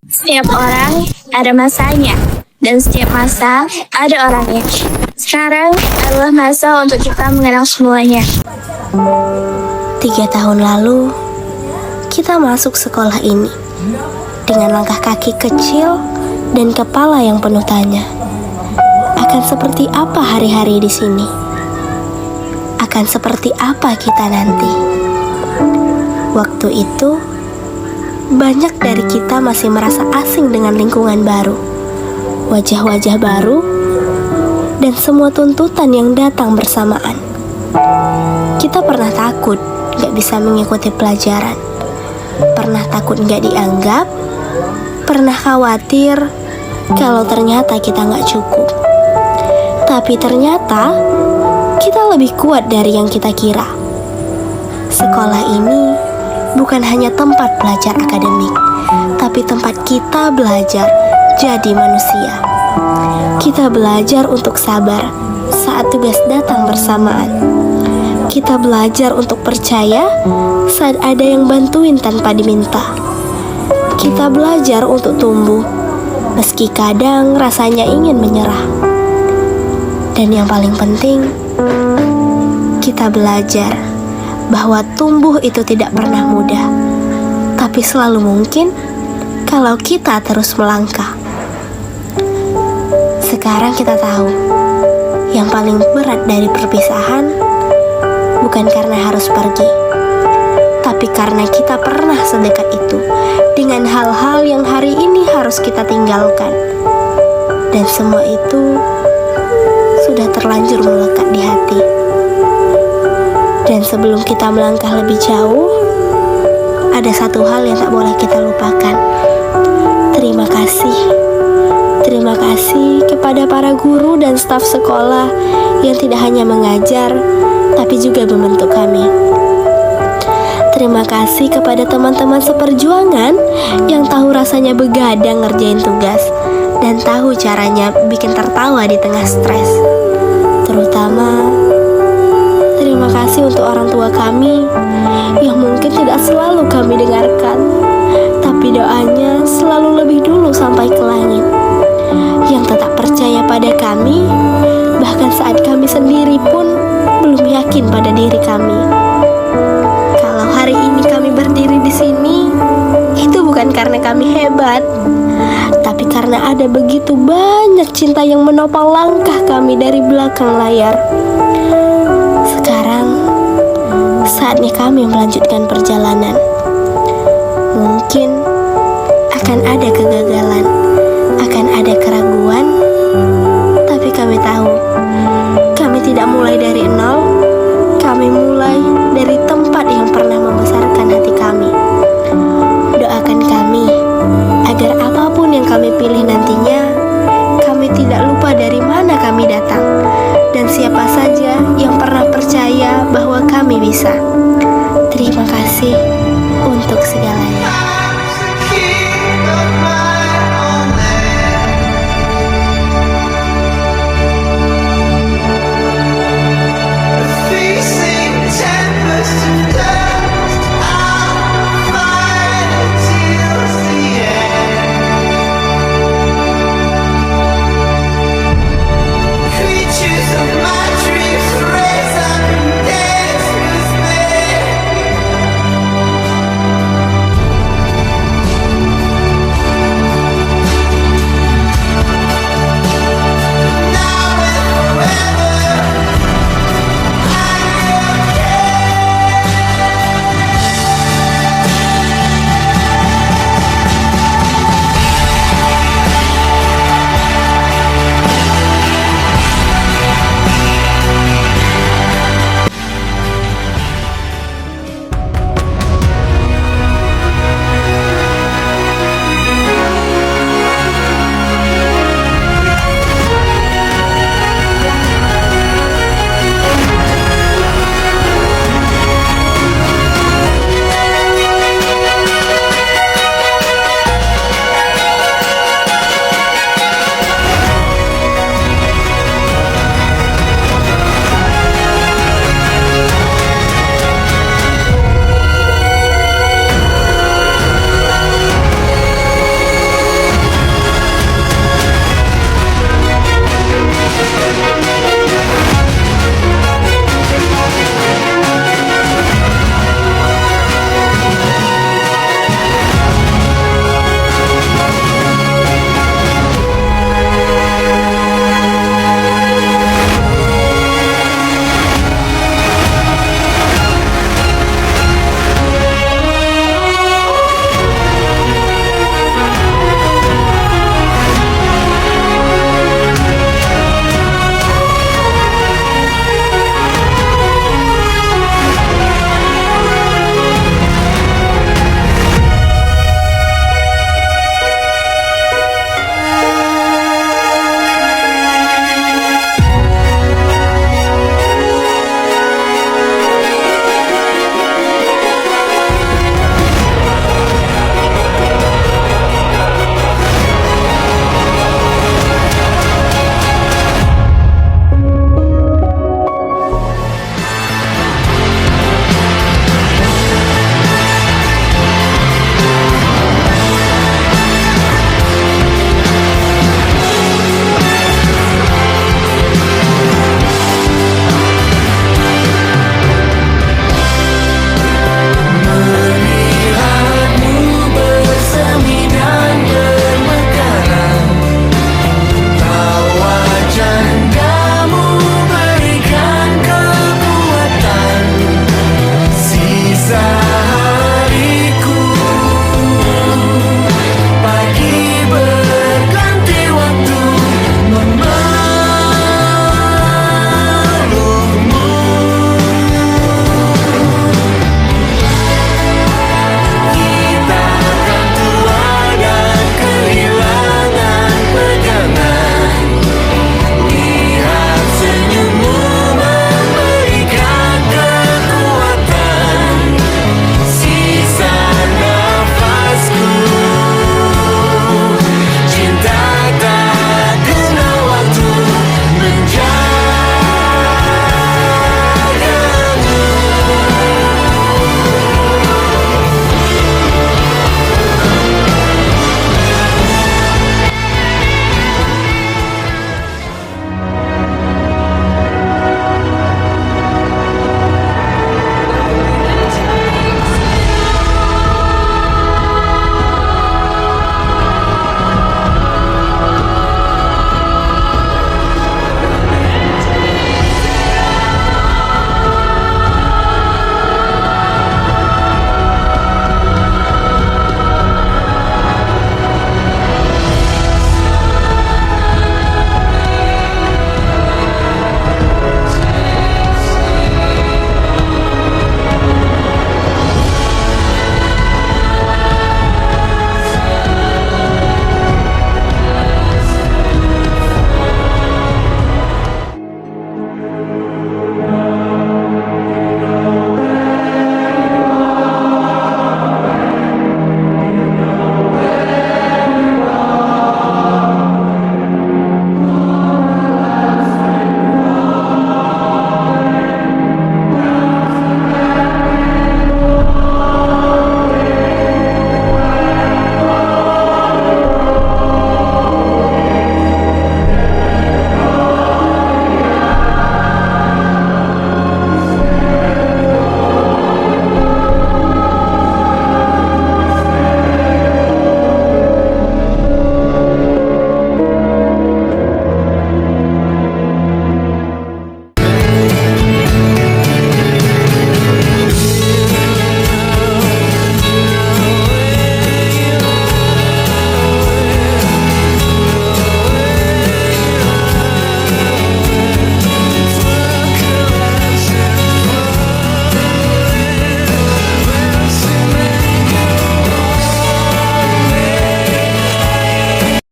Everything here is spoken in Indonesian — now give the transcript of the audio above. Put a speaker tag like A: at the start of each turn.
A: Setiap orang ada masanya, dan setiap masa ada orangnya. Sekarang adalah masa untuk kita mengenal semuanya.
B: 3 tahun lalu, kita masuk sekolah ini dengan langkah kaki kecil dan kepala yang penuh tanya. Akan seperti apa hari-hari di sini? Akan seperti apa kita nanti? Waktu itu, banyak dari kita masih merasa asing dengan lingkungan baru, wajah-wajah baru, dan semua tuntutan yang datang bersamaan. Kita pernah takut gak bisa mengikuti pelajaran, pernah takut gak dianggap, pernah khawatir kalau ternyata kita gak cukup. Tapi ternyata kita lebih kuat dari yang kita kira. Sekolah ini bukan hanya tempat belajar akademik, tapi tempat kita belajar jadi manusia. Kita belajar untuk sabar saat tugas datang bersamaan. Kita belajar untuk percaya saat ada yang bantuin tanpa diminta. Kita belajar untuk tumbuh, meski kadang rasanya ingin menyerah. Dan yang paling penting, kita belajar bahwa tumbuh itu tidak pernah mudah, tapi selalu mungkin kalau kita terus melangkah. Sekarang kita tahu, yang paling berat dari perpisahan bukan karena harus pergi, tapi karena kita pernah sedekat itu dengan hal-hal yang hari ini harus kita tinggalkan. Dan semua itu sudah terlanjur melekat di hati. Dan sebelum kita melangkah lebih jauh, ada satu hal yang tak boleh kita lupakan. Terima kasih. Terima kasih kepada para guru dan staf sekolah yang tidak hanya mengajar, tapi juga membentuk kami. Terima kasih kepada teman-teman seperjuangan yang tahu rasanya begadang ngerjain tugas dan tahu caranya bikin tertawa di tengah stres. Terutama, terima kasih untuk orang tua kami yang mungkin tidak selalu kami dengarkan, tapi doanya selalu lebih dulu sampai ke langit, yang tetap percaya pada kami, bahkan saat kami sendiri pun belum yakin pada diri kami. Kalau hari ini kami berdiri di sini, itu bukan karena kami hebat, tapi karena ada begitu banyak cinta yang menopang langkah kami dari belakang layar. Sekarang, saatnya kami melanjutkan perjalanan. Mungkin akan ada kegagalan, akan ada keraguan, tapi kami tahu, kami tidak mulai dari nol, kami mulai dari tempat yang pernah membesarkan hati kami. Doakan kami, agar apapun yang kami pilih nantinya, kami tidak lupa dari mana kami datang, dan siapa saja yang pernah percaya bahwa kami bisa. Terima kasih.